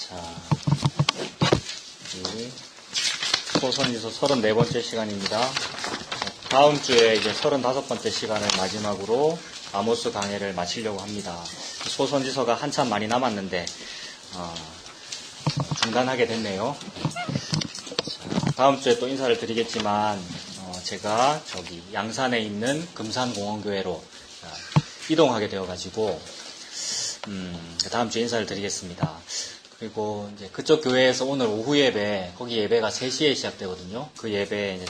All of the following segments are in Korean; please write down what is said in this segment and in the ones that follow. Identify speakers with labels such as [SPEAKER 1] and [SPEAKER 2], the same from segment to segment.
[SPEAKER 1] 자, 소선지서 34번째 시간입니다. 다음 주에 이제 35번째 시간을 마지막으로 아모스 강해를 마치려고 합니다. 소선지서가 한참 많이 남았는데 중단하게 됐네요. 자, 다음 주에 또 인사를 드리겠지만 제가 저기 양산에 있는 금산공원교회로 이동하게 되어가지고 다음 주에 인사를 드리겠습니다. 그리고 이제 그쪽 교회에서 오늘 오후 예배, 거기 예배가 3시에 시작되거든요. 그 예배에 이제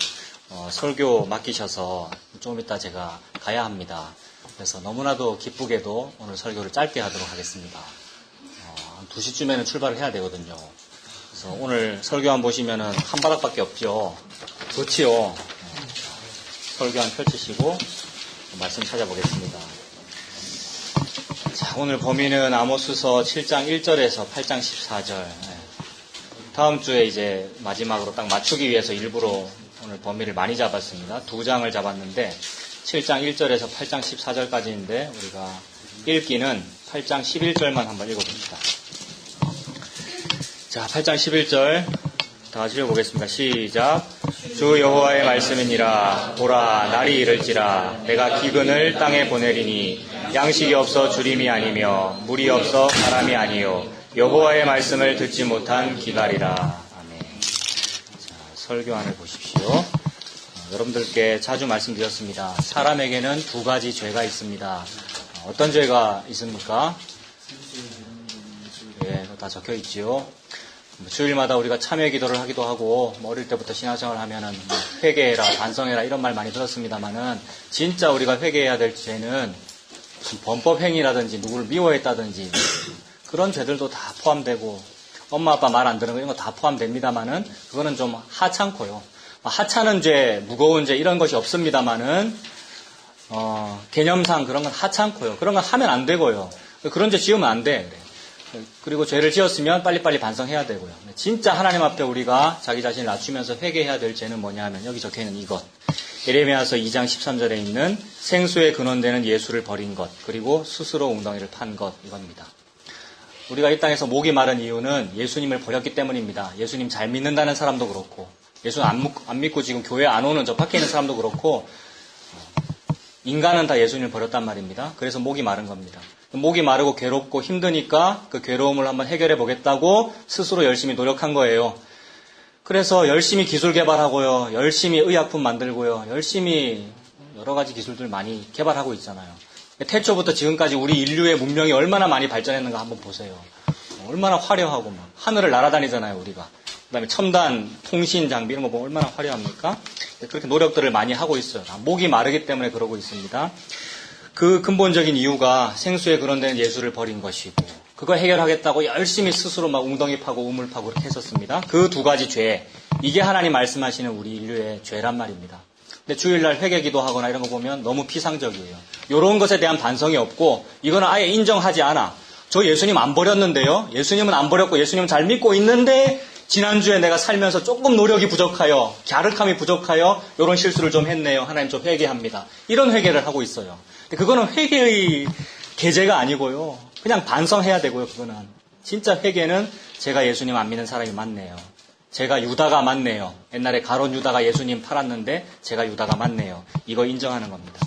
[SPEAKER 1] 설교 맡기셔서 좀 이따 제가 가야 합니다. 그래서 너무나도 기쁘게도 오늘 설교를 짧게 하도록 하겠습니다. 2시쯤에는 출발을 해야 되거든요. 그래서 오늘 설교안 보시면은 한 바닥밖에 없죠. 좋지요. 설교안 펼치시고 말씀 찾아보겠습니다. 자, 오늘 범위는 아모스서 7장 1절에서 8장 14절. 다음 주에 이제 마지막으로 딱 맞추기 위해서 일부러 오늘 범위를 많이 잡았습니다. 2장을 잡았는데 7장 1절에서 8장 14절까지인데 우리가 읽기는 8장 11절만 한번 읽어봅시다. 자, 8장 11절 다 같이 읽어보겠습니다. 시작. 주 여호와의 말씀이니라. 보라, 날이 이를지라. 내가 기근을 땅에 보내리니 양식이 없어 주림이 아니며 물이 없어 바람이 아니요 여호와의 말씀을 듣지 못한 기갈이라. 아멘. 자, 설교안을 보십시오. 여러분들께 자주 말씀드렸습니다. 사람에게는 2가지 죄가 있습니다. 어떤 죄가 있습니까? 예, 다 적혀 있지요. 주일마다 우리가 참회 기도를 하기도 하고 어릴 때부터 신앙생활을 하면은 회개해라, 반성해라 이런 말 많이 들었습니다만은 진짜 우리가 회개해야 될 죄는 범법 행위라든지 누구를 미워했다든지 그런 죄들도 다 포함되고 엄마 아빠 말 안 듣는 거 이런 거 다 포함됩니다만은 그거는 좀 하찮고요. 하찮은 죄, 무거운 죄 이런 것이 없습니다만은 개념상 그런 건 하찮고요. 그런 건 하면 안 되고요. 그런 죄 지으면 안 돼. 그리고 죄를 지었으면 빨리빨리 반성해야 되고요. 진짜 하나님 앞에 우리가 자기 자신을 낮추면서 회개해야 될 죄는 뭐냐 하면 여기 적혀있는 이것. 예레미야서 2장 13절에 있는 생수의 근원되는 예수를 버린 것, 그리고 스스로 웅덩이를 판 것, 이겁니다. 우리가 이 땅에서 목이 마른 이유는 예수님을 버렸기 때문입니다. 예수님 잘 믿는다는 사람도 그렇고, 예수님 안 믿고 지금 교회 안 오는 저 밖에 있는 사람도 그렇고, 인간은 다 예수님을 버렸단 말입니다. 그래서 목이 마른 겁니다. 목이 마르고 괴롭고 힘드니까 그 괴로움을 한번 해결해 보겠다고 스스로 열심히 노력한 거예요. 그래서 열심히 기술 개발하고요. 열심히 의약품 만들고요. 열심히 여러 가지 기술들 많이 개발하고 있잖아요. 태초부터 지금까지 우리 인류의 문명이 얼마나 많이 발전했는가 한번 보세요. 얼마나 화려하고 막 하늘을 날아다니잖아요, 우리가. 그다음에 첨단 통신 장비 이런 거 보면 얼마나 화려합니까? 그렇게 노력들을 많이 하고 있어요. 목이 마르기 때문에 그러고 있습니다. 그 근본적인 이유가 생수에 근원되는 예수를 버린 것이고 그거 해결하겠다고 열심히 스스로 막 웅덩이 파고 우물 파고 그렇게 했었습니다. 그 2가지 죄, 이게 하나님 말씀하시는 우리 인류의 죄란 말입니다. 근데 주일날 회개 기도하거나 이런 거 보면 너무 피상적이에요. 이런 것에 대한 반성이 없고 이거는 아예 인정하지 않아. 저 예수님 안 버렸는데요. 예수님은 안 버렸고 예수님은 잘 믿고 있는데 지난주에 내가 살면서 조금 노력이 부족하여 갸륵함이 부족하여 이런 실수를 좀 했네요. 하나님 좀 회개합니다. 이런 회개를 하고 있어요. 근데 그거는 회개의 계제가 아니고요. 그냥 반성해야 되고요. 그거는 진짜 회개는 제가 예수님 안 믿는 사람이 맞네요. 제가 유다가 맞네요. 옛날에 가론 유다가 예수님 팔았는데 제가 유다가 맞네요. 이거 인정하는 겁니다.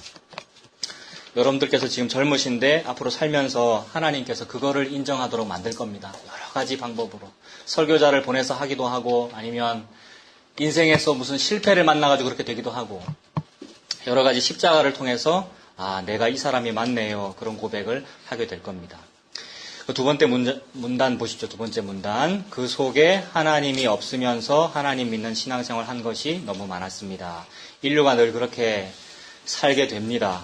[SPEAKER 1] 여러분들께서 지금 젊으신데 앞으로 살면서 하나님께서 그거를 인정하도록 만들 겁니다. 여러 가지 방법으로. 설교자를 보내서 하기도 하고 아니면 인생에서 무슨 실패를 만나가지고 그렇게 되기도 하고 여러 가지 십자가를 통해서 내가 이 사람이 맞네요. 그런 고백을 하게 될 겁니다. 그 2번째 문단 보시죠. 2번째 문단. 그 속에 하나님이 없으면서 하나님 믿는 신앙생활을 한 것이 너무 많았습니다. 인류가 늘 그렇게 살게 됩니다.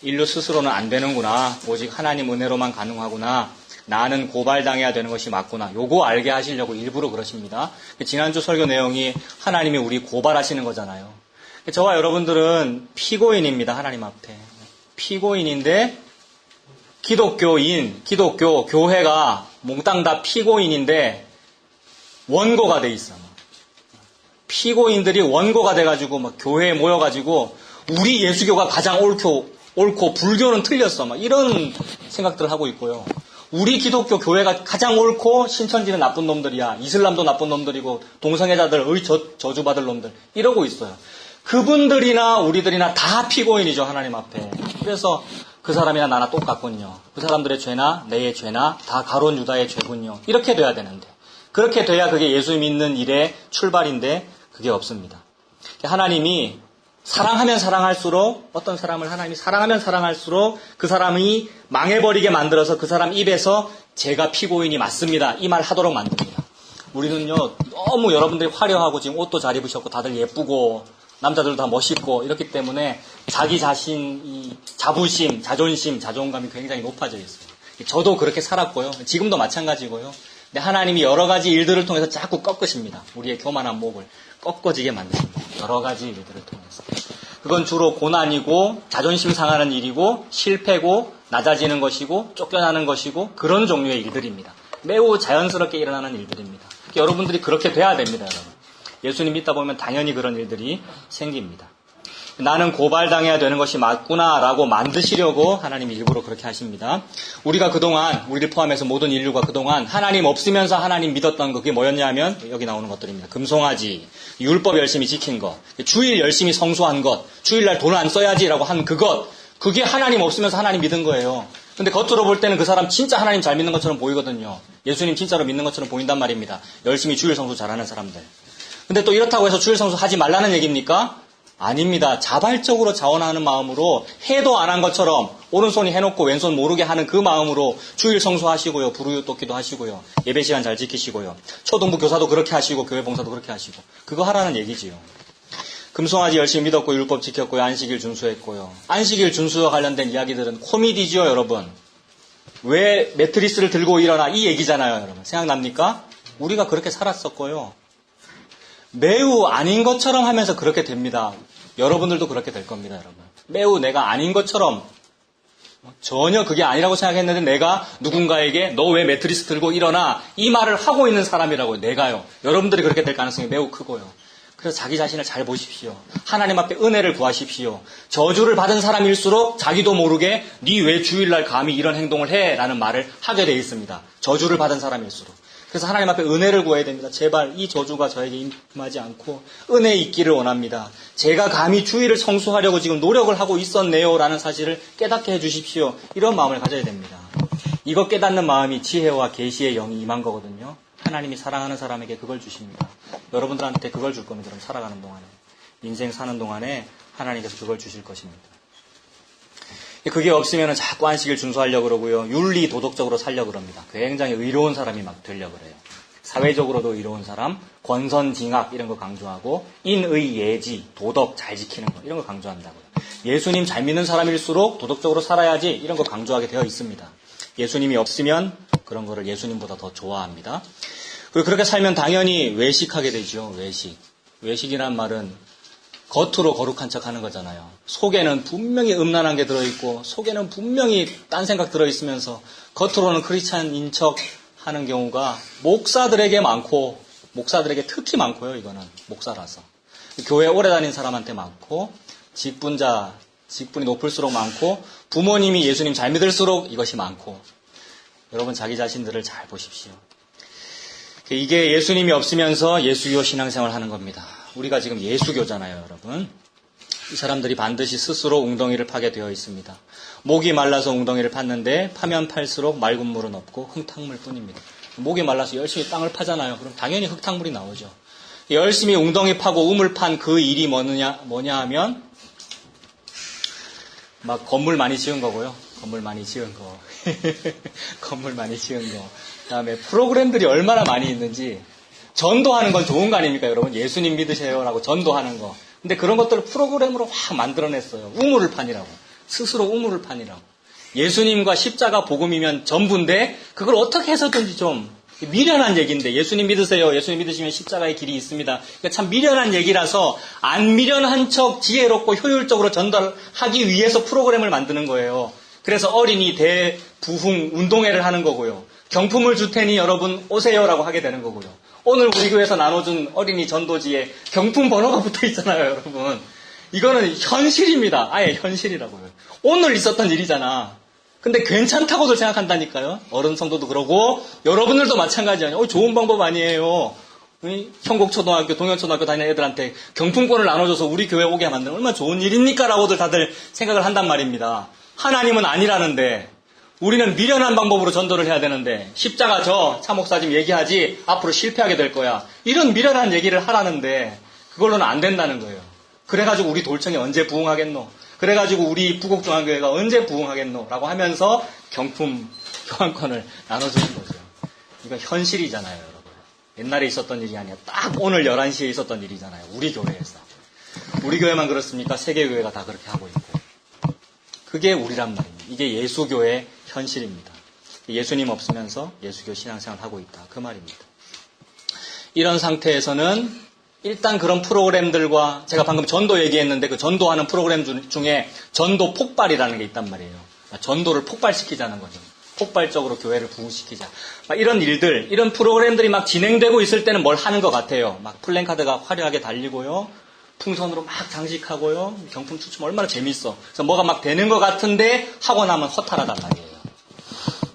[SPEAKER 1] 인류 스스로는 안 되는구나. 오직 하나님 은혜로만 가능하구나. 나는 고발당해야 되는 것이 맞구나. 요거 알게 하시려고 일부러 그러십니다. 지난주 설교 내용이 하나님이 우리 고발하시는 거잖아요. 저와 여러분들은 피고인입니다. 하나님 앞에. 피고인인데 기독교, 교회가 몽땅 다 피고인인데 원고가 돼 있어. 피고인들이 원고가 돼가지고 막 교회에 모여가지고 우리 예수교가 가장 옳고 불교는 틀렸어. 막 이런 생각들을 하고 있고요. 우리 기독교 교회가 가장 옳고 신천지는 나쁜 놈들이야. 이슬람도 나쁜 놈들이고 동성애자들 저주받을 놈들 이러고 있어요. 그분들이나 우리들이나 다 피고인이죠. 하나님 앞에. 그래서 그 사람이나 나나 똑같군요. 그 사람들의 죄나 내 죄나 다 가룟 유다의 죄군요. 이렇게 돼야 되는데 그렇게 돼야 그게 예수 믿는 일의 출발인데 그게 없습니다. 하나님이 사랑하면 사랑할수록 어떤 사람을 하나님이 사랑하면 사랑할수록 그 사람이 망해버리게 만들어서 그 사람 입에서 제가 피고인이 맞습니다. 이 말 하도록 만듭니다. 우리는요 너무 여러분들이 화려하고 지금 옷도 잘 입으셨고 다들 예쁘고 남자들도 다 멋있고 이렇기 때문에 자기 자신 이 자부심, 자존심, 자존감이 굉장히 높아져 있어요. 저도 그렇게 살았고요. 지금도 마찬가지고요. 근데 하나님이 여러 가지 일들을 통해서 자꾸 꺾으십니다. 우리의 교만한 목을 꺾어지게 만드십니다. 여러 가지 일들을 통해서. 그건 주로 고난이고 자존심 상하는 일이고 실패고 낮아지는 것이고 쫓겨나는 것이고 그런 종류의 일들입니다. 매우 자연스럽게 일어나는 일들입니다. 여러분들이 그렇게 돼야 됩니다. 여러분. 예수님 믿다 보면 당연히 그런 일들이 생깁니다. 나는 고발당해야 되는 것이 맞구나라고 만드시려고 하나님이 일부러 그렇게 하십니다. 우리가 그동안 우리를 포함해서 모든 인류가 그동안 하나님 없으면서 하나님 믿었던 거 그게 뭐였냐면 여기 나오는 것들입니다. 금송아지, 율법 열심히 지킨 것, 주일 열심히 성수한 것, 주일날 돈 안 써야지라고 한 그것 그게 하나님 없으면서 하나님 믿은 거예요. 근데 겉으로 볼 때는 그 사람 진짜 하나님 잘 믿는 것처럼 보이거든요. 예수님 진짜로 믿는 것처럼 보인단 말입니다. 열심히 주일 성수 잘하는 사람들. 근데 또 이렇다고 해서 주일 성수 하지 말라는 얘기입니까? 아닙니다. 자발적으로 자원하는 마음으로 해도 안 한 것처럼 오른손이 해놓고 왼손 모르게 하는 그 마음으로 주일 성수하시고요. 불우유 돕기도 하시고요. 예배 시간 잘 지키시고요. 초등부 교사도 그렇게 하시고 교회 봉사도 그렇게 하시고 그거 하라는 얘기지요. 금송아지 열심히 믿었고 율법 지켰고요. 안식일 준수했고요. 안식일 준수와 관련된 이야기들은 코미디지요, 여러분. 왜 매트리스를 들고 일어나 이 얘기잖아요, 여러분. 생각납니까? 우리가 그렇게 살았었고요. 매우 아닌 것처럼 하면서 그렇게 됩니다. 여러분들도 그렇게 될 겁니다, 여러분. 매우 내가 아닌 것처럼 전혀 그게 아니라고 생각했는데 내가 누군가에게 너 왜 매트리스 들고 일어나 이 말을 하고 있는 사람이라고요. 내가요. 여러분들이 그렇게 될 가능성이 매우 크고요. 그래서 자기 자신을 잘 보십시오. 하나님 앞에 은혜를 구하십시오. 저주를 받은 사람일수록 자기도 모르게 네 왜 주일날 감히 이런 행동을 해? 라는 말을 하게 돼 있습니다. 저주를 받은 사람일수록. 그래서 하나님 앞에 은혜를 구해야 됩니다. 제발 이 저주가 저에게 임하지 않고 은혜 있기를 원합니다. 제가 감히 주의를 성수하려고 지금 노력을 하고 있었네요 라는 사실을 깨닫게 해주십시오. 이런 마음을 가져야 됩니다. 이거 깨닫는 마음이 지혜와 계시의 영이 임한 거거든요. 하나님이 사랑하는 사람에게 그걸 주십니다. 여러분들한테 그걸 줄 겁니다. 그럼 살아가는 동안에. 인생 사는 동안에 하나님께서 그걸 주실 것입니다. 그게 없으면 자꾸 안식일 준수하려고 그러고요. 윤리 도덕적으로 살려고 그럽니다. 굉장히 의로운 사람이 막 되려고 그래요. 사회적으로도 의로운 사람, 권선징악 이런 거 강조하고 인의 예지, 도덕 잘 지키는 거 이런 거 강조한다고요. 예수님 잘 믿는 사람일수록 도덕적으로 살아야지 이런 거 강조하게 되어 있습니다. 예수님이 없으면 그런 거를 예수님보다 더 좋아합니다. 그리고 그렇게 살면 당연히 외식하게 되죠. 외식이란 말은 겉으로 거룩한 척 하는 거잖아요. 속에는 분명히 음란한 게 들어있고 속에는 분명히 딴 생각 들어있으면서 겉으로는 크리스찬인 척 하는 경우가 목사들에게 많고 목사들에게 특히 많고요. 이거는 목사라서. 교회 오래 다닌 사람한테 많고 직분이 높을수록 많고 부모님이 예수님 잘 믿을수록 이것이 많고 여러분 자기 자신들을 잘 보십시오. 이게 예수님이 없으면서 예수교 신앙생활을 하는 겁니다. 우리가 지금 예수교잖아요, 여러분. 이 사람들이 반드시 스스로 웅덩이를 파게 되어 있습니다. 목이 말라서 웅덩이를 팠는데 파면 팔수록 맑은 물은 없고 흙탕물 뿐입니다. 목이 말라서 열심히 땅을 파잖아요. 그럼 당연히 흙탕물이 나오죠. 열심히 웅덩이 파고 우물 판 그 일이 뭐냐 하면 막 건물 많이 지은 거고요. 건물 많이 지은 거. 그다음에 프로그램들이 얼마나 많이 있는지 전도하는 건 좋은 거 아닙니까, 여러분? 예수님 믿으세요라고 전도하는 거. 근데 그런 것들을 프로그램으로 확 만들어냈어요. 우물을 판이라고. 스스로 우물을 판이라고. 예수님과 십자가 복음이면 전부인데 그걸 어떻게 해서든지 좀 미련한 얘기인데 예수님 믿으세요. 예수님 믿으시면 십자가의 길이 있습니다. 그러니까 참 미련한 얘기라서 안 미련한 척 지혜롭고 효율적으로 전달하기 위해서 프로그램을 만드는 거예요. 그래서 어린이 대부흥 운동회를 하는 거고요. 경품을 줄 테니 여러분 오세요라고 하게 되는 거고요. 오늘 우리 교회에서 나눠준 어린이 전도지에 경품 번호가 붙어 있잖아요, 여러분. 이거는 현실입니다. 아예 현실이라고요. 오늘 있었던 일이잖아. 근데 괜찮다고도 생각한다니까요. 어른 성도도 그러고 여러분들도 마찬가지예요. 좋은 방법 아니에요. 현곡초등학교, 동현초등학교 다니는 애들한테 경품권을 나눠줘서 우리 교회 오게 만드는 얼마나 좋은 일입니까? 라고들 다들 생각을 한단 말입니다. 하나님은 아니라는데 우리는 미련한 방법으로 전도를 해야 되는데 십자가 차 목사님 얘기하지 앞으로 실패하게 될 거야. 이런 미련한 얘기를 하라는데 그걸로는 안 된다는 거예요. 그래가지고 우리 돌청이 언제 부흥하겠노? 그래가지고 우리 부곡중앙교회가 언제 부흥하겠노? 라고 하면서 경품 교환권을 나눠주는 거죠. 이건 현실이잖아요, 여러분. 옛날에 있었던 일이 아니라 딱 오늘 11시에 있었던 일이잖아요. 우리 교회에서. 우리 교회만 그렇습니까? 세계 교회가 다 그렇게 하고 있고. 그게 우리란 말입니다. 이게 예수교의 현실입니다. 예수님 없으면서 예수교 신앙생활을 하고 있다. 그 말입니다. 이런 상태에서는 일단 그런 프로그램들과 제가 방금 전도 얘기했는데 그 전도하는 프로그램 중에 전도 폭발이라는 게 있단 말이에요. 전도를 폭발시키자는 거죠. 폭발적으로 교회를 부흥시키자. 막 이런 일들, 이런 프로그램들이 막 진행되고 있을 때는 뭘 하는 것 같아요. 막 플랜카드가 화려하게 달리고요. 풍선으로 막 장식하고요. 경품 추첨 얼마나 재밌어. 그래서 뭐가 막 되는 것 같은데 하고 나면 허탈하단 말이에요.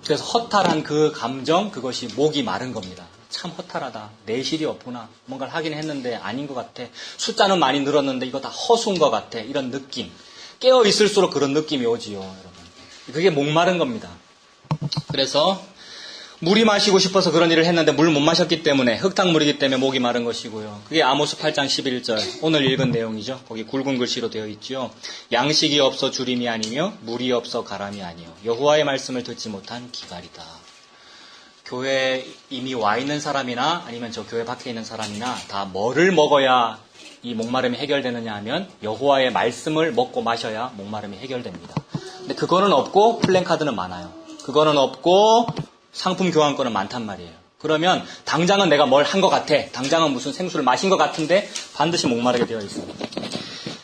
[SPEAKER 1] 그래서 허탈한 그 감정, 그것이 목이 마른 겁니다. 참 허탈하다. 내실이 없구나. 뭔가를 하긴 했는데 아닌 것 같아. 숫자는 많이 늘었는데 이거 다 허수인 것 같아. 이런 느낌. 깨어 있을수록 그런 느낌이 오지요, 여러분. 그게 목마른 겁니다. 그래서 물이 마시고 싶어서 그런 일을 했는데 물 못 마셨기 때문에 흙탕물이기 때문에 목이 마른 것이고요. 그게 아모스 8장 11절 오늘 읽은 내용이죠. 거기 굵은 글씨로 되어 있죠. 양식이 없어 주림이 아니며 물이 없어 가람이 아니요 여호와의 말씀을 듣지 못한 기갈이다. 교회에 이미 와 있는 사람이나 아니면 저 교회 밖에 있는 사람이나 다 뭐를 먹어야 이 목마름이 해결되느냐 하면 여호와의 말씀을 먹고 마셔야 목마름이 해결됩니다. 근데 그거는 없고 플랜카드는 많아요. 그거는 없고 상품 교환권은 많단 말이에요. 그러면 당장은 내가 뭘 한 것 같아. 당장은 무슨 생수를 마신 것 같은데 반드시 목마르게 되어 있어요.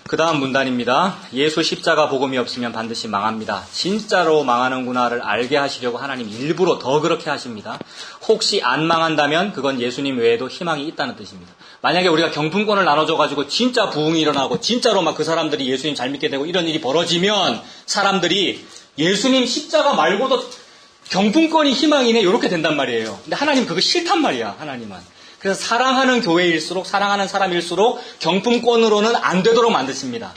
[SPEAKER 1] 그 다음 문단입니다. 예수 십자가 복음이 없으면 반드시 망합니다. 진짜로 망하는구나를 알게 하시려고 하나님 일부러 더 그렇게 하십니다. 혹시 안 망한다면 그건 예수님 외에도 희망이 있다는 뜻입니다. 만약에 우리가 경품권을 나눠줘가지고 진짜 부흥이 일어나고 진짜로 막 그 사람들이 예수님 잘 믿게 되고 이런 일이 벌어지면 사람들이 예수님 십자가 말고도 경품권이 희망이네 이렇게 된단 말이에요. 근데 하나님 그거 싫단 말이야. 하나님은. 그래서 사랑하는 교회일수록 사랑하는 사람일수록 경품권으로는 안 되도록 만드십니다.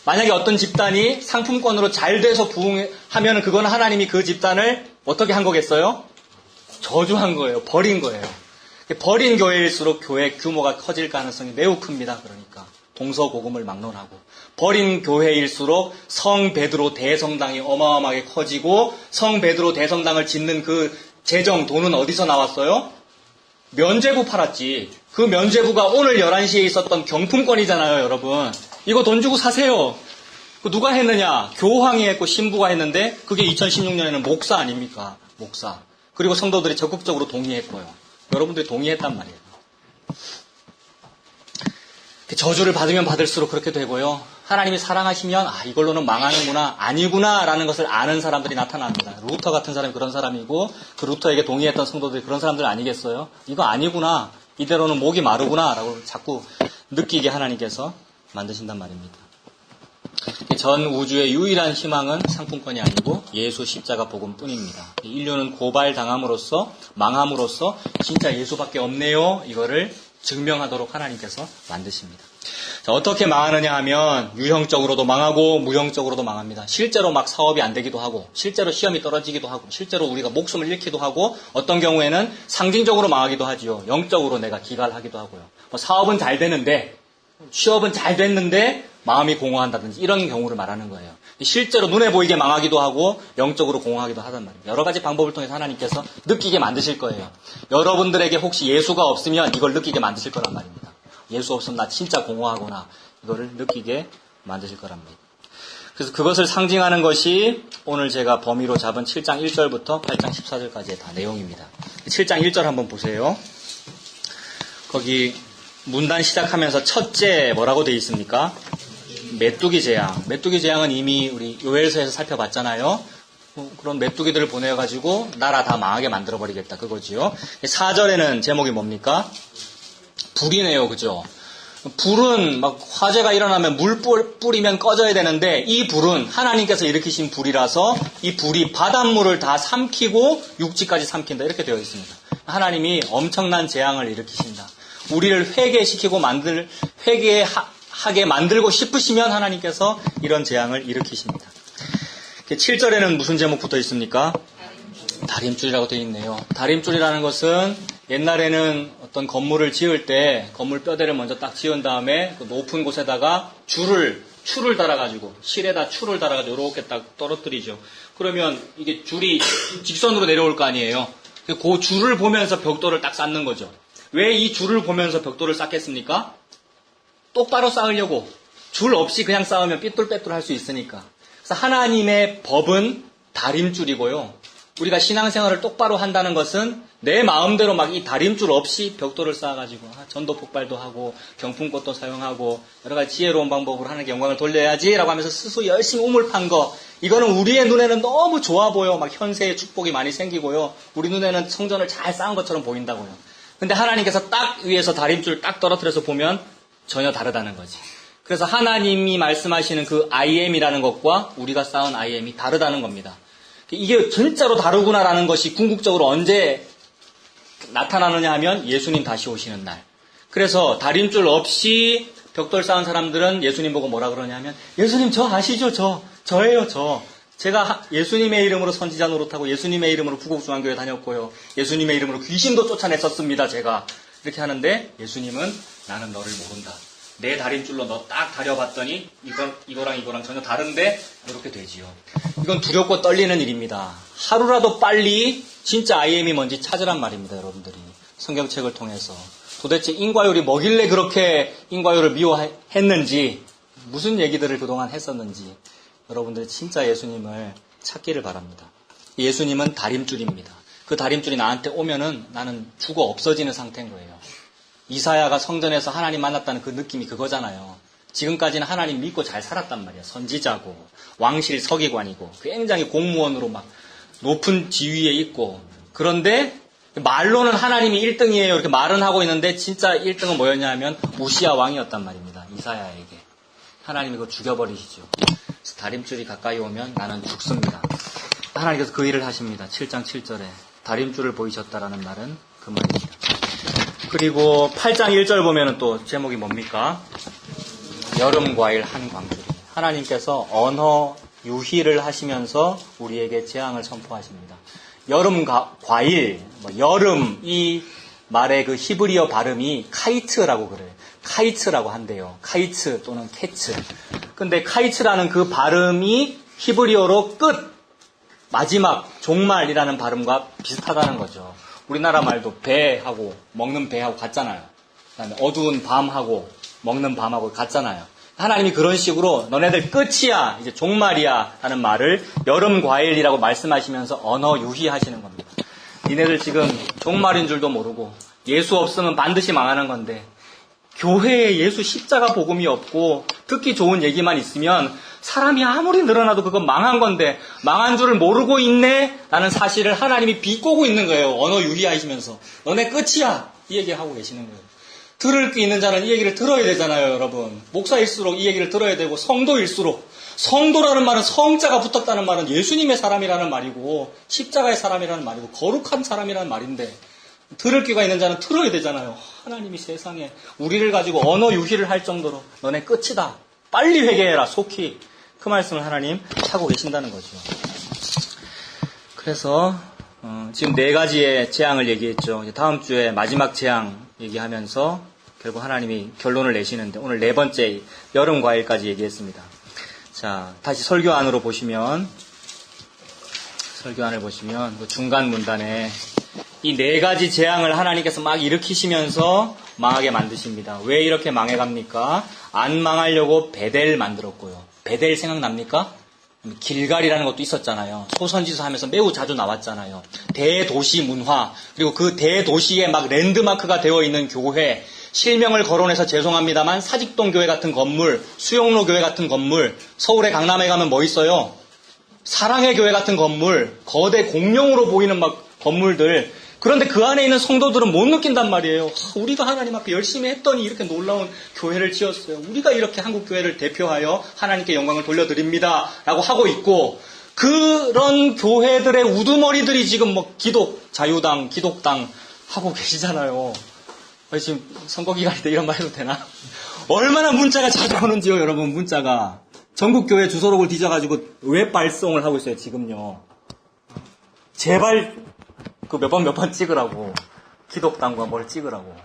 [SPEAKER 1] 만약에 어떤 집단이 상품권으로 잘 돼서 부흥하면 그건 하나님이 그 집단을 어떻게 한 거겠어요? 저주한 거예요. 버린 거예요. 버린 교회일수록 교회 규모가 커질 가능성이 매우 큽니다. 그러니까 동서고금을 막론하고 버린 교회일수록 성 베드로 대성당이 어마어마하게 커지고 성 베드로 대성당을 짓는 그 재정 돈은 어디서 나왔어요? 면죄부 팔았지. 그 면죄부가 오늘 11시에 있었던 경품권이잖아요, 여러분. 이거 돈 주고 사세요. 그 누가 했느냐? 교황이 했고 신부가 했는데 그게 2016년에는 목사 아닙니까? 목사. 그리고 성도들이 적극적으로 동의했고요. 여러분들이 동의했단 말이에요. 저주를 받으면 받을수록 그렇게 되고요. 하나님이 사랑하시면 이걸로는 망하는구나, 아니구나 라는 것을 아는 사람들이 나타납니다. 루터 같은 사람이 그런 사람이고 그 루터에게 동의했던 성도들이 그런 사람들 아니겠어요? 이거 아니구나, 이대로는 목이 마르구나 라고 자꾸 느끼게 하나님께서 만드신단 말입니다. 전 우주의 유일한 희망은 상품권이 아니고 예수 십자가 복음뿐입니다. 인류는 고발당함으로써 망함으로써 진짜 예수밖에 없네요, 이거를 증명하도록 하나님께서 만드십니다. 자, 어떻게 망하느냐 하면 유형적으로도 망하고 무형적으로도 망합니다. 실제로 막 사업이 안 되기도 하고 실제로 시험이 떨어지기도 하고 실제로 우리가 목숨을 잃기도 하고 어떤 경우에는 상징적으로 망하기도 하지요. 영적으로 내가 기갈하기도 하고요. 사업은 잘 되는데 취업은 잘 됐는데 마음이 공허한다든지 이런 경우를 말하는 거예요. 실제로 눈에 보이게 망하기도 하고 영적으로 공허하기도 하단 말이에요. 여러 가지 방법을 통해서 하나님께서 느끼게 만드실 거예요. 여러분들에게 혹시 예수가 없으면 이걸 느끼게 만드실 거란 말입니다. 예수 없으면 나 진짜 공허하구나, 이거를 느끼게 만드실 거란 말입니다. 그래서 그것을 상징하는 것이 오늘 제가 범위로 잡은 7장 1절부터 8장 14절까지의 다 내용입니다. 7장 1절 한번 보세요. 거기 문단 시작하면서 첫째 뭐라고 되어 있습니까? 메뚜기 재앙. 메뚜기 재앙은 이미 우리 요엘서에서 살펴봤잖아요. 그런 메뚜기들을 보내가지고 나라 다 망하게 만들어버리겠다, 그거지요. 4절에는 제목이 뭡니까? 불이네요, 그죠? 불은 막 화재가 일어나면 물 뿌리면 꺼져야 되는데 이 불은 하나님께서 일으키신 불이라서 이 불이 바닷물을 다 삼키고 육지까지 삼킨다 이렇게 되어 있습니다. 하나님이 엄청난 재앙을 일으키신다. 우리를 회개시키고 회개하게 만들고 싶으시면 하나님께서 이런 재앙을 일으키십니다. 7절에는 무슨 제목 붙어 있습니까? 다림줄이라고 되어 있네요. 다림줄이라는 것은 옛날에는 어떤 건물을 지을 때 건물 뼈대를 먼저 딱 지은 다음에 그 높은 곳에다가 줄을 달아가지고 실에다 줄을 달아가지고 이렇게 딱 떨어뜨리죠. 그러면 이게 줄이 직선으로 내려올 거 아니에요. 그 줄을 보면서 벽돌을 딱 쌓는 거죠. 왜 이 줄을 보면서 벽돌을 쌓겠습니까? 똑바로 쌓으려고. 줄 없이 그냥 쌓으면 삐뚤빼뚤 할 수 있으니까. 그래서 하나님의 법은 다림줄이고요. 우리가 신앙생활을 똑바로 한다는 것은 내 마음대로 막 이 다림줄 없이 벽돌을 쌓아가지고 전도 폭발도 하고 경품꽃도 사용하고 여러 가지 지혜로운 방법으로 하나님께 영광을 돌려야지라고 하면서 스스로 열심히 우물 판 거, 이거는 우리의 눈에는 너무 좋아 보여. 막 현세의 축복이 많이 생기고요. 우리 눈에는 성전을 잘 쌓은 것처럼 보인다고요. 근데 하나님께서 딱 위에서 다림줄 딱 떨어뜨려서 보면 전혀 다르다는 거지. 그래서 하나님이 말씀하시는 그 I am이라는 것과 우리가 쌓은 I am이 다르다는 겁니다. 이게 진짜로 다르구나라는 것이 궁극적으로 언제 나타나느냐 하면 예수님 다시 오시는 날. 그래서 다림줄 없이 벽돌 쌓은 사람들은 예수님 보고 뭐라 그러냐 하면, 예수님 저 아시죠? 저예요. 제가 예수님의 이름으로 선지자 노릇하고 예수님의 이름으로 부곡중앙교회 다녔고요. 예수님의 이름으로 귀신도 쫓아냈었습니다. 제가. 이렇게 하는데 예수님은 나는 너를 모른다. 내 다림줄로 너 딱 다려봤더니 이거랑 전혀 다른데 이렇게 되지요. 이건 두렵고 떨리는 일입니다. 하루라도 빨리 진짜 IM이 뭔지 찾으란 말입니다. 여러분들이 성경책을 통해서 도대체 인과율이 뭐길래 그렇게 인과율을 미워했는지, 무슨 얘기들을 그동안 했었는지 여러분들이 진짜 예수님을 찾기를 바랍니다. 예수님은 다림줄입니다. 그 다림줄이 나한테 오면은 나는 죽어 없어지는 상태인 거예요. 이사야가 성전에서 하나님 만났다는 그 느낌이 그거잖아요. 지금까지는 하나님 믿고 잘 살았단 말이야. 선지자고 왕실 서기관이고 굉장히 공무원으로 막 높은 지위에 있고, 그런데 말로는 하나님이 1등이에요 이렇게 말은 하고 있는데 진짜 1등은 뭐였냐 하면 우시야 왕이었단 말입니다. 이사야에게 하나님이 그거 죽여버리시죠. 그래서 다림줄이 가까이 오면 나는 죽습니다. 하나님께서 그 일을 하십니다. 7장 7절에 다림줄을 보이셨다라는 말은 그 말입니다. 그리고 8장 1절 보면은 또 제목이 뭡니까? 여름과일 한 광줄. 하나님께서 언어 유희를 하시면서 우리에게 재앙을 선포하십니다. 여름과일, 여름, 이 말의 그 히브리어 발음이 카이츠라고 그래요. 카이츠라고 한대요. 카이츠 또는 캐츠. 근데 카이츠라는 그 발음이 히브리어로 끝, 마지막, 종말이라는 발음과 비슷하다는 거죠. 우리나라 말도 배하고 먹는 배하고 같잖아요. 그다음에 어두운 밤하고 먹는 밤하고 같잖아요. 하나님이 그런 식으로 너네들 끝이야, 이제 종말이야 하는 말을 여름 과일이라고 말씀하시면서 언어 유희하시는 겁니다. 니네들 지금 종말인 줄도 모르고 예수 없으면 반드시 망하는 건데, 교회에 예수 십자가 복음이 없고 듣기 좋은 얘기만 있으면 사람이 아무리 늘어나도 그건 망한 건데 망한 줄을 모르고 있네 라는 사실을 하나님이 비꼬고 있는 거예요. 언어 유희하시면서 너네 끝이야 이 얘기하고 계시는 거예요. 들을 게 있는 자는 이 얘기를 들어야 되잖아요. 여러분, 목사일수록 이 얘기를 들어야 되고, 성도일수록, 성도라는 말은 성자가 붙었다는 말은 예수님의 사람이라는 말이고 십자가의 사람이라는 말이고 거룩한 사람이라는 말인데, 들을 귀가 있는 자는 들어야 되잖아요. 하나님이 세상에 우리를 가지고 언어 유희를 할 정도로 너네 끝이다, 빨리 회개해라, 속히, 그 말씀을 하나님 하고 계신다는 거죠. 그래서 지금 4가지의 재앙을 얘기했죠. 다음 주에 마지막 재앙 얘기하면서 결국 하나님이 결론을 내시는데, 오늘 4번째 여름 과일까지 얘기했습니다. 자, 다시 설교안을 보시면 그 중간 문단에 이 4가지 재앙을 하나님께서 막 일으키시면서 망하게 만드십니다. 왜 이렇게 망해갑니까? 안 망하려고 베델 만들었고요. 베델 생각납니까? 길갈이라는 것도 있었잖아요. 소선지서 하면서 매우 자주 나왔잖아요. 대도시 문화, 그리고 그 대도시에 막 랜드마크가 되어 있는 교회, 실명을 거론해서 죄송합니다만 사직동 교회 같은 건물, 수용로 교회 같은 건물, 서울의 강남에 가면 뭐 있어요? 사랑의 교회 같은 건물, 거대 공룡으로 보이는 막 건물들, 그런데 그 안에 있는 성도들은 못 느낀단 말이에요. 우리가 하나님 앞에 열심히 했더니 이렇게 놀라운 교회를 지었어요. 우리가 이렇게 한국 교회를 대표하여 하나님께 영광을 돌려드립니다. 라고 하고 있고, 그런 교회들의 우두머리들이 지금 뭐 기독, 자유당, 기독당 하고 계시잖아요. 지금 선거 기간인데 이런 말 해도 되나? 얼마나 문자가 자주 오는지요, 여러분, 문자가. 전국교회 주소록을 뒤져가지고 웹 발송을 하고 있어요, 지금요. 제발, 그 몇 번 찍으라고. 기독당과 뭘 찍으라고.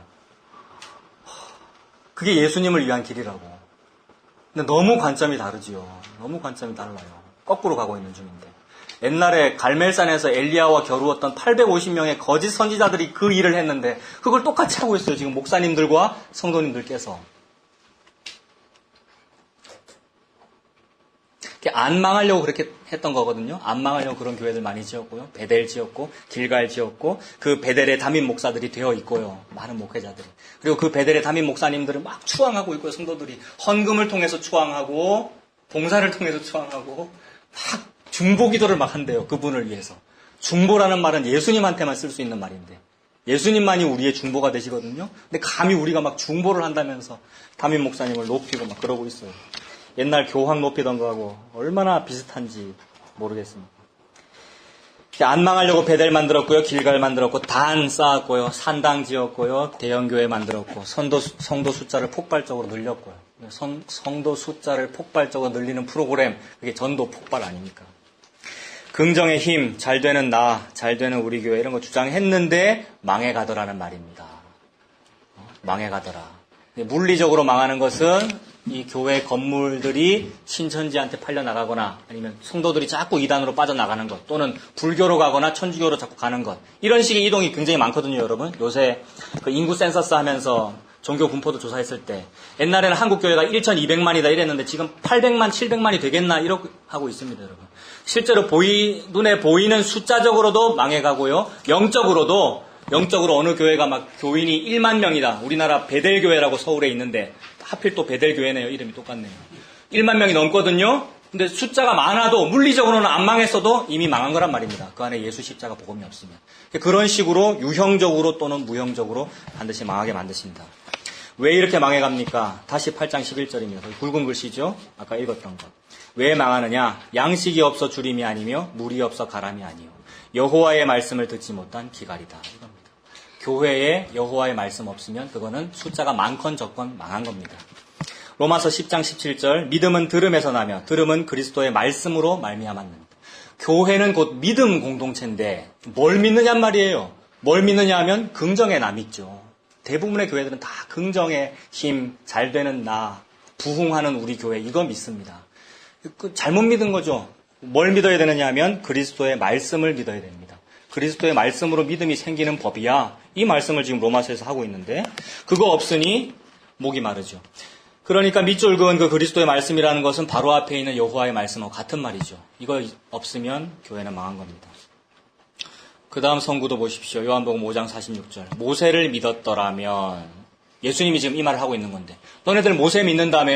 [SPEAKER 1] 그게 예수님을 위한 길이라고. 근데 너무 관점이 다르지요. 너무 관점이 달라요. 거꾸로 가고 있는 중인데. 옛날에 갈멜산에서 엘리야와 겨루었던 850명의 거짓 선지자들이 그 일을 했는데 그걸 똑같이 하고 있어요. 지금 목사님들과 성도님들께서. 안 망하려고 그렇게 했던 거거든요. 안 망하려고 그런 교회들 많이 지었고요. 베델 지었고 길갈 지었고 그 베델의 담임 목사들이 되어 있고요. 많은 목회자들이. 그리고 그 베델의 담임 목사님들은 막 추앙하고 있고요. 성도들이 헌금을 통해서 추앙하고 봉사를 통해서 추앙하고 막 중보기도를 막 한대요. 그분을 위해서. 중보라는 말은 예수님한테만 쓸 수 있는 말인데 예수님만이 우리의 중보가 되시거든요. 근데 감히 우리가 막 중보를 한다면서 담임 목사님을 높이고 막 그러고 있어요. 옛날 교황 높이던 거하고 얼마나 비슷한지 모르겠습니다. 안 망하려고 베델 만들었고요. 길갈 만들었고 단 쌓았고요. 산당 지었고요. 대형교회 만들었고 성도 숫자를 폭발적으로 늘렸고요. 성도 숫자를 폭발적으로 늘리는 프로그램, 그게 전도 폭발 아닙니까? 긍정의 힘, 잘 되는 나, 잘 되는 우리 교회 이런 거 주장했는데 망해가더라는 말입니다. 망해가더라. 물리적으로 망하는 것은 이 교회 건물들이 신천지한테 팔려나가거나 아니면 성도들이 자꾸 이단으로 빠져나가는 것 또는 불교로 가거나 천주교로 자꾸 가는 것 이런 식의 이동이 굉장히 많거든요, 여러분. 요새 그 인구 센서스 하면서 종교 분포도 조사했을 때 옛날에는 한국 교회가 1,200만이다 이랬는데 지금 800만, 700만이 되겠나 이러고 하고 있습니다, 여러분. 실제로 눈에 보이는 숫자적으로도 망해가고요. 영적으로 어느 교회가 막 교인이 1만 명이다. 우리나라 베델교회라고 서울에 있는데 하필 또 베델교회네요. 이름이 똑같네요. 1만 명이 넘거든요. 근데 숫자가 많아도 물리적으로는 안 망했어도 이미 망한 거란 말입니다. 그 안에 예수 십자가 복음이 없으면. 그런 식으로 유형적으로 또는 무형적으로 반드시 망하게 만드십니다. 왜 이렇게 망해갑니까? 다시 8장 11절입니다. 굵은 글씨죠? 아까 읽었던 것. 왜 망하느냐? 양식이 없어 주림이 아니며 물이 없어 가람이 아니요. 여호와의 말씀을 듣지 못한 기갈이다. 이겁니다. 교회에 여호와의 말씀 없으면 그거는 숫자가 많건 적건 망한 겁니다. 로마서 10장 17절 믿음은 들음에서 나며 들음은 그리스도의 말씀으로 말미암았느니라. 교회는 곧 믿음 공동체인데 뭘 믿느냔 말이에요. 뭘 믿느냐 하면 긍정의 나 믿죠. 대부분의 교회들은 다 긍정의 힘, 잘 되는 나, 부흥하는 우리 교회 이거 믿습니다. 잘못 믿은 거죠. 뭘 믿어야 되느냐 하면 그리스도의 말씀을 믿어야 됩니다. 그리스도의 말씀으로 믿음이 생기는 법이야. 이 말씀을 지금 로마서에서 하고 있는데 그거 없으니 목이 마르죠. 그러니까 밑줄그은 그 그리스도의 말씀이라는 것은 바로 앞에 있는 여호와의 말씀하고 같은 말이죠. 이거 없으면 교회는 망한 겁니다. 그 다음 성구도 보십시오. 요한복음 5장 46절. 모세를 믿었더라면 예수님이 지금 이 말을 하고 있는 건데 너네들 모세 믿는다며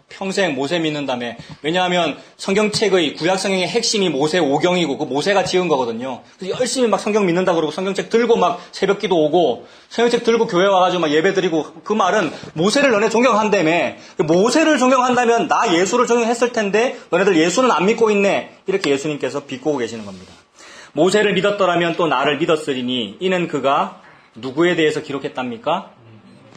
[SPEAKER 1] 평생 모세 믿는다며. 왜냐하면 성경책의 구약 성경의 핵심이 모세 오경이고 그 모세가 지은 거거든요. 그래서 열심히 막 성경 믿는다 그러고 성경책 들고 막 새벽기도 오고 성경책 들고 교회 와가지고 막 예배 드리고 그 말은 모세를 너네 존경한다며. 모세를 존경한다면 나 예수를 존경했을 텐데 너네들 예수는 안 믿고 있네. 이렇게 예수님께서 비꼬고 계시는 겁니다. 모세를 믿었더라면 또 나를 믿었으리니 이는 그가 누구에 대해서 기록했답니까?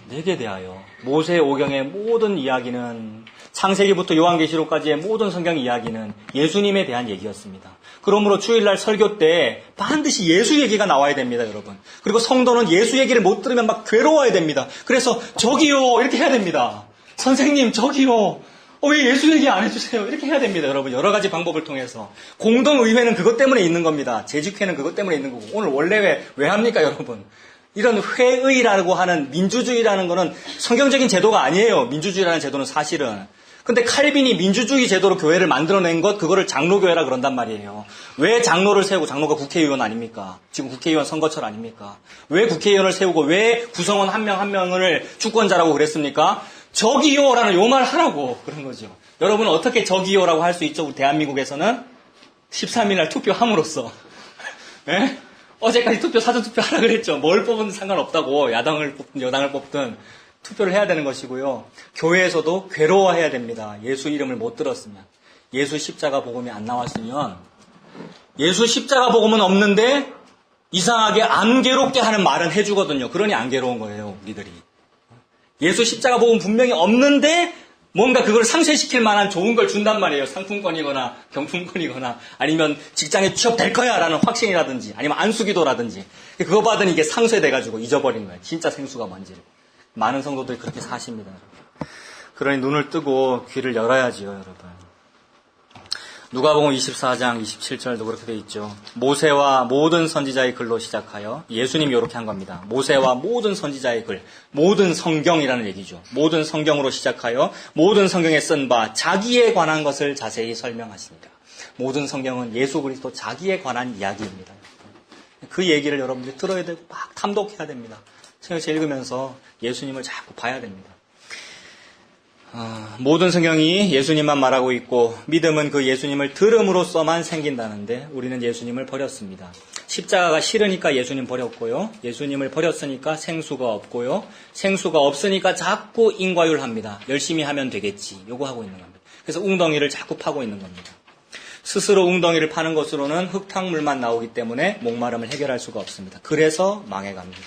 [SPEAKER 1] 내게 대하여. 모세 오경의 모든 이야기는 창세기부터 요한계시록까지의 모든 성경 이야기는 예수님에 대한 얘기였습니다. 그러므로 주일날 설교 때 반드시 예수 얘기가 나와야 됩니다, 여러분. 그리고 성도는 예수 얘기를 못 들으면 막 괴로워야 됩니다. 그래서 저기요 이렇게 해야 됩니다. 선생님 저기요. 왜 예수 얘기 안 해주세요? 이렇게 해야 됩니다, 여러분. 여러 가지 방법을 통해서. 공동의회는 그것 때문에 있는 겁니다. 재직회는 그것 때문에 있는 거고. 오늘 원래회 왜 합니까, 여러분? 이런 회의라고 하는 민주주의라는 거는 성경적인 제도가 아니에요. 민주주의라는 제도는 사실은. 근데 칼빈이 민주주의 제도로 교회를 만들어낸 것, 그거를 장로교회라 그런단 말이에요. 왜 장로를 세우고, 장로가 국회의원 아닙니까? 지금 국회의원 선거철 아닙니까? 왜 국회의원을 세우고, 왜 구성원 한 명 한 명을 주권자라고 그랬습니까? 저기요라는 요 말 하라고 그런 거죠. 여러분은 어떻게 저기요라고 할 수 있죠? 우리 대한민국에서는 13일 날 투표함으로써. 네? 어제까지 사전투표 하라 그랬죠. 뭘 뽑든 상관없다고. 야당을 뽑든 여당을 뽑든 투표를 해야 되는 것이고요. 교회에서도 괴로워해야 됩니다. 예수 이름을 못 들었으면. 예수 십자가 복음이 안 나왔으면. 예수 십자가 복음은 없는데 이상하게 안 괴롭게 하는 말은 해주거든요. 그러니 안 괴로운 거예요, 우리들이. 예수 십자가 복음 분명히 없는데 뭔가 그걸 상쇄시킬 만한 좋은 걸 준단 말이에요. 상품권이거나 경품권이거나 아니면 직장에 취업될 거야 라는 확신이라든지 아니면 안수기도라든지 그거 받으니 이게 상쇄돼가지고 잊어버린 거예요. 진짜 생수가 뭔지를. 많은 성도들이 그렇게 사십니다. 여러분. 그러니 눈을 뜨고 귀를 열어야지요, 여러분. 누가복음 24장 27절도 그렇게 돼 있죠. 모세와 모든 선지자의 글로 시작하여 예수님이 이렇게 한 겁니다. 모세와 모든 선지자의 글, 모든 성경이라는 얘기죠. 모든 성경으로 시작하여 모든 성경에 쓴 바 자기에 관한 것을 자세히 설명하십니다. 모든 성경은 예수 그리스도 자기에 관한 이야기입니다. 그 얘기를 여러분들이 들어야 되고 막 탐독해야 됩니다. 책을 읽으면서 예수님을 자꾸 봐야 됩니다. 모든 성경이 예수님만 말하고 있고 믿음은 그 예수님을 들음으로써만 생긴다는데 우리는 예수님을 버렸습니다. 십자가가 싫으니까 예수님 버렸고요. 예수님을 버렸으니까 생수가 없고요. 생수가 없으니까 자꾸 인과율합니다. 열심히 하면 되겠지. 요구하고 있는 겁니다. 그래서 웅덩이를 자꾸 파고 있는 겁니다. 스스로 웅덩이를 파는 것으로는 흙탕물만 나오기 때문에 목마름을 해결할 수가 없습니다. 그래서 망해갑니다.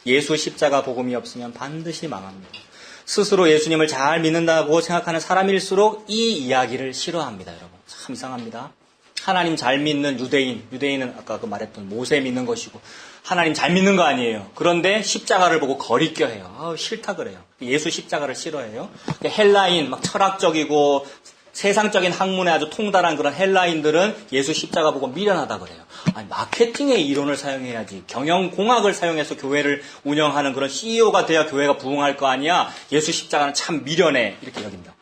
[SPEAKER 1] 예수 십자가 복음이 없으면 반드시 망합니다. 스스로 예수님을 잘 믿는다고 생각하는 사람일수록 이 이야기를 싫어합니다, 여러분. 참 이상합니다. 하나님 잘 믿는 유대인은 아까 말했던 모세 믿는 것이고, 하나님 잘 믿는 거 아니에요. 그런데 십자가를 보고 거리껴 해요. 싫다 그래요. 예수 십자가를 싫어해요. 헬라인, 막 철학적이고, 세상적인 학문에 아주 통달한 그런 헬라인들은 예수 십자가 보고 미련하다 그래요. 아니, 마케팅의 이론을 사용해야지. 경영공학을 사용해서 교회를 운영하는 그런 CEO가 돼야 교회가 부흥할 거 아니야. 예수 십자가는 참 미련해. 이렇게 여깁니다.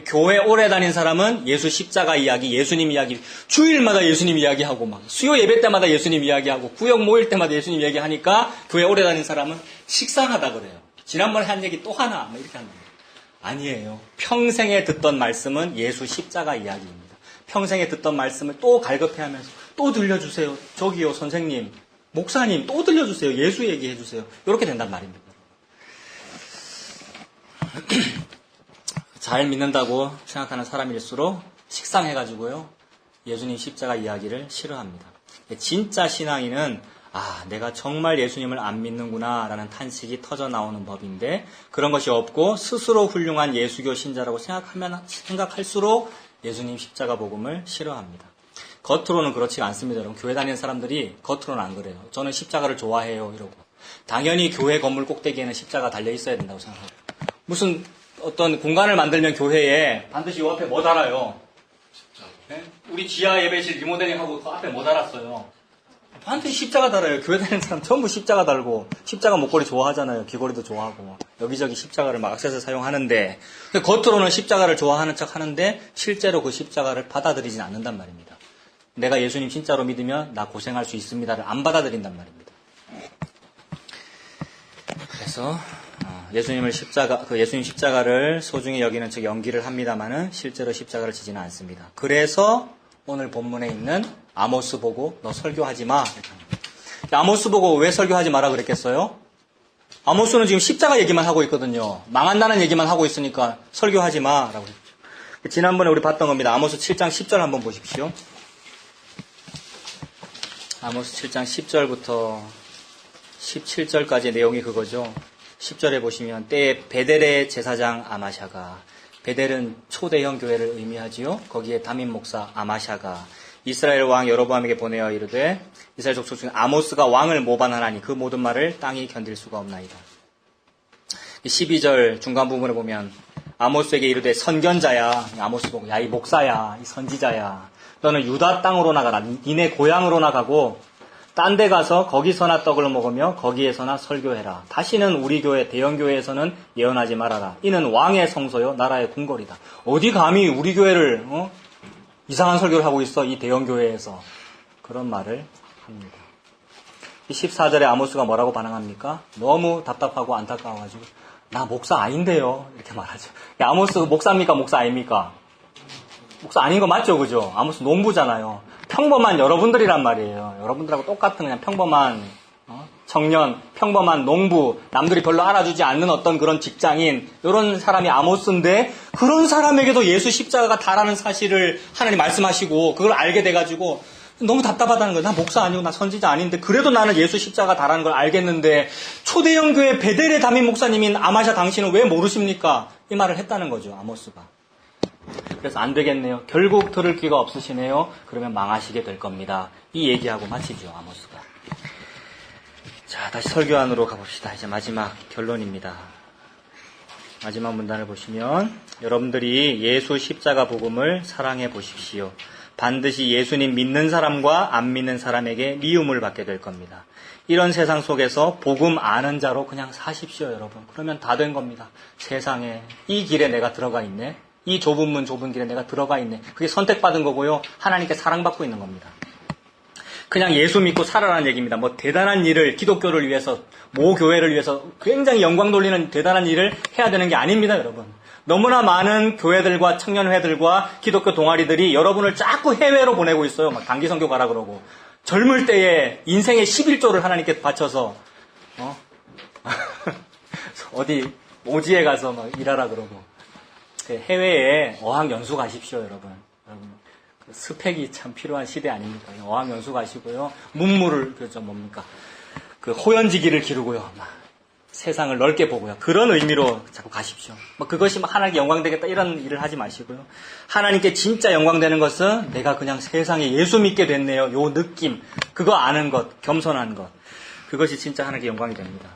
[SPEAKER 1] 교회 오래 다닌 사람은 예수 십자가 이야기, 예수님 이야기, 주일마다 예수님 이야기하고 막 수요 예배 때마다 예수님 이야기하고 구역 모일 때마다 예수님 이야기하니까 교회 오래 다닌 사람은 식상하다 그래요. 지난번에 한 얘기 또 하나 막 이렇게 합니다. 아니에요. 평생에 듣던 말씀은 예수 십자가 이야기입니다. 평생에 듣던 말씀을 또 갈급해하면서 또 들려주세요. 저기요 선생님, 목사님 또 들려주세요. 예수 얘기해주세요. 이렇게 된단 말입니다. 잘 믿는다고 생각하는 사람일수록 식상해가지고요. 예수님 십자가 이야기를 싫어합니다. 진짜 신앙인은 내가 정말 예수님을 안 믿는구나 라는 탄식이 터져 나오는 법인데 그런 것이 없고 스스로 훌륭한 예수교 신자라고 생각할수록 예수님 십자가 복음을 싫어합니다. 겉으로는 그렇지가 않습니다. 여러분. 교회 다니는 사람들이 겉으로는 안 그래요. 저는 십자가를 좋아해요 이러고. 당연히 교회 건물 꼭대기에는 십자가 달려 있어야 된다고 생각하고. 무슨 어떤 공간을 만들면 교회에 반드시 요 앞에 뭐 달아요? 네? 우리 지하 예배실 리모델링하고 그 앞에 뭐 달았어요? 반드시 십자가 달아요. 교회 다니는 사람 전부 십자가 달고 십자가 목걸이 좋아하잖아요. 귀걸이도 좋아하고 여기저기 십자가를 막 액세서리 사용하는데 겉으로는 십자가를 좋아하는 척 하는데 실제로 그 십자가를 받아들이진 않는단 말입니다. 내가 예수님 진짜로 믿으면 나 고생할 수 있습니다를 안 받아들인단 말입니다. 그래서 예수님 십자가를 소중히 여기는 척 연기를 합니다만은 실제로 십자가를 지지는 않습니다. 그래서 오늘 본문에 있는 아모스 보고 너 설교하지 마. 아모스 보고 왜 설교하지 마라 그랬겠어요? 아모스는 지금 십자가 얘기만 하고 있거든요. 망한다는 얘기만 하고 있으니까 설교하지 마라고 했죠. 지난번에 우리 봤던 겁니다. 아모스 7장 10절 한번 보십시오. 아모스 7장 10절부터 17절까지의 내용이 그거죠. 10절에 보시면 때에 베델의 제사장 아마샤가, 베델은 초대형 교회를 의미하지요. 거기에 담임 목사 아마샤가 이스라엘 왕 여로보암에게 보내어 이르되 이스라엘 족속 중 아모스가 왕을 모반하나니 그 모든 말을 땅이 견딜 수가 없나이다. 12절 중간 부분에 보면 아모스에게 이르되 선견자야, 아모스 보고 야 이 목사야, 이 선지자야, 너는 유다 땅으로 나가라. 니네 고향으로 나가고 딴 데 가서 거기서나 떡을 먹으며 거기에서나 설교해라. 다시는 우리 교회 대형교회에서는 예언하지 말아라. 이는 왕의 성소요 나라의 궁궐이다. 어디 감히 우리 교회를 이상한 설교를 하고 있어 이 대형교회에서. 그런 말을 합니다. 14절에 아모스가 뭐라고 반응합니까? 너무 답답하고 안타까워가지고 나 목사 아닌데요 이렇게 말하죠. 아모스 목사입니까 목사 아닙니까? 목사 아닌 거 맞죠 그죠? 아모스 농부잖아요. 평범한 여러분들이란 말이에요. 여러분들하고 똑같은 그냥 평범한 청년, 평범한 농부, 남들이 별로 알아주지 않는 어떤 그런 직장인, 이런 사람이 아모스인데 그런 사람에게도 예수 십자가가 다라는 사실을 하나님 말씀하시고 그걸 알게 돼가지고 너무 답답하다는 거예요. 나 목사 아니고 나 선지자 아닌데 그래도 나는 예수 십자가가 다라는 걸 알겠는데 초대형 교회 베델의 담임 목사님인 아마샤 당신은 왜 모르십니까? 이 말을 했다는 거죠. 아모스가. 그래서 안 되겠네요. 결국 들을 귀가 없으시네요. 그러면 망하시게 될 겁니다. 이 얘기하고 마치죠. 아모스가. 자, 다시 설교 안으로 가봅시다. 이제 마지막 결론입니다. 마지막 문단을 보시면 여러분들이 예수 십자가 복음을 사랑해 보십시오. 반드시 예수님 믿는 사람과 안 믿는 사람에게 미움을 받게 될 겁니다. 이런 세상 속에서 복음 아는 자로 그냥 사십시오, 여러분. 그러면 다 된 겁니다. 세상에 이 길에 내가 들어가 있네. 이 좁은 문 좁은 길에 내가 들어가 있네. 그게 선택받은 거고요. 하나님께 사랑받고 있는 겁니다. 그냥 예수 믿고 살아라는 얘기입니다. 뭐 대단한 일을 기독교를 위해서, 모 교회를 위해서 굉장히 영광 돌리는 대단한 일을 해야 되는 게 아닙니다, 여러분. 너무나 많은 교회들과 청년회들과 기독교 동아리들이 여러분을 자꾸 해외로 보내고 있어요. 막 단기 선교 가라 그러고. 젊을 때에 인생의 11조를 하나님께 바쳐서 어디 오지에 가서 막 일하라 그러고. 해외에 어학연수 가십시오, 여러분. 그 스펙이 참 필요한 시대 아닙니까? 어학연수 가시고요. 문무를, 그 호연지기를 기르고요. 막 세상을 넓게 보고요. 그런 의미로 자꾸 가십시오. 뭐 그것이 막 하나님께 영광되겠다 이런 일을 하지 마시고요. 하나님께 진짜 영광되는 것은 내가 그냥 세상에 예수 믿게 됐네요. 요 느낌, 그거 아는 것, 겸손한 것. 그것이 진짜 하나님께 영광이 됩니다.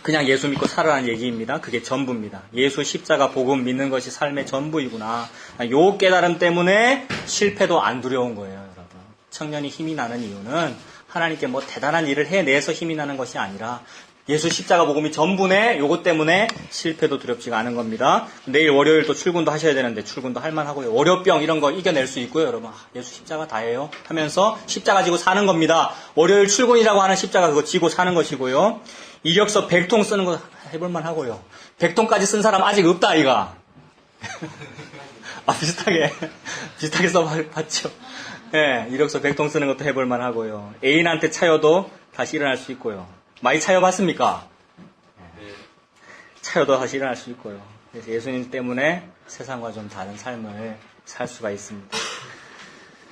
[SPEAKER 1] 그냥 예수 믿고 살아라는 얘기입니다. 그게 전부입니다. 예수 십자가 복음 믿는 것이 삶의 전부이구나. 요 깨달음 때문에 실패도 안 두려운 거예요, 여러분. 청년이 힘이 나는 이유는 하나님께 뭐 대단한 일을 해내서 힘이 나는 것이 아니라 예수 십자가 복음이 전부네. 요것 때문에 실패도 두렵지가 않은 겁니다. 내일 월요일 또 출근도 하셔야 되는데 출근도 할 만하고요. 월요병 이런 거 이겨낼 수 있고요, 여러분. 예수 십자가 다예요 하면서 십자가 지고 사는 겁니다. 월요일 출근이라고 하는 십자가 그거 지고 사는 것이고요. 이력서 100통 쓰는 거 해볼만 하고요. 100통까지 쓴 사람 아직 없다, 아이가. 비슷하게 써봤죠. 예, 이력서 100통 쓰는 것도 해볼만 하고요. 애인한테 차여도 다시 일어날 수 있고요. 많이 차여봤습니까? 네. 차여도 다시 일어날 수 있고요. 그래서 예수님 때문에 세상과 좀 다른 삶을 살 수가 있습니다.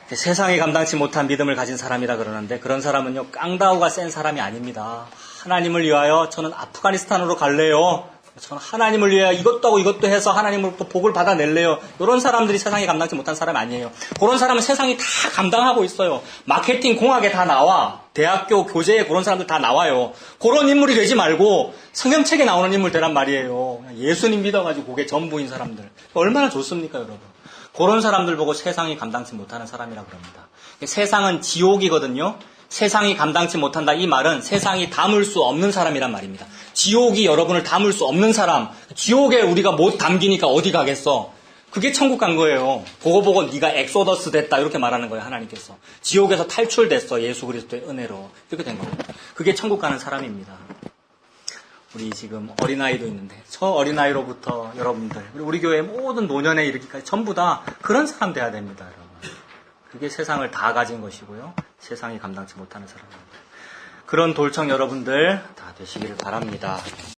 [SPEAKER 1] 세상이 감당치 못한 믿음을 가진 사람이라 그러는데 그런 사람은요, 깡다우가 센 사람이 아닙니다. 하나님을 위하여 저는 아프가니스탄으로 갈래요. 저는 하나님을 위하여 이것도 하고 이것도 해서 하나님으로부터 복을 받아낼래요. 이런 사람들이 세상에 감당치 못한 사람이 아니에요. 그런 사람은 세상이 다 감당하고 있어요. 마케팅 공학에 다 나와. 대학교 교재에 그런 사람들 다 나와요. 그런 인물이 되지 말고 성경책에 나오는 인물 되란 말이에요. 예수님 믿어가지고 그게 전부인 사람들. 얼마나 좋습니까, 여러분. 그런 사람들 보고 세상이 감당치 못하는 사람이라 그럽니다. 세상은 지옥이거든요. 세상이 감당치 못한다, 이 말은 세상이 담을 수 없는 사람이란 말입니다. 지옥이 여러분을 담을 수 없는 사람, 지옥에 우리가 못 담기니까 어디 가겠어? 그게 천국 간 거예요. 그거 보고 네가 엑소더스 됐다 이렇게 말하는 거예요, 하나님께서. 지옥에서 탈출됐어, 예수 그리스도의 은혜로. 이렇게 된 겁니다. 그게 천국 가는 사람입니다. 우리 지금 어린아이도 있는데 저 어린아이로부터 여러분들, 우리 교회 모든 노년에 이르기까지 전부 다 그런 사람 돼야 됩니다, 여러분. 그게 세상을 다 가진 것이고요. 세상이 감당치 못하는 사람입니다. 그런 돌청 여러분들 다 되시기를 바랍니다.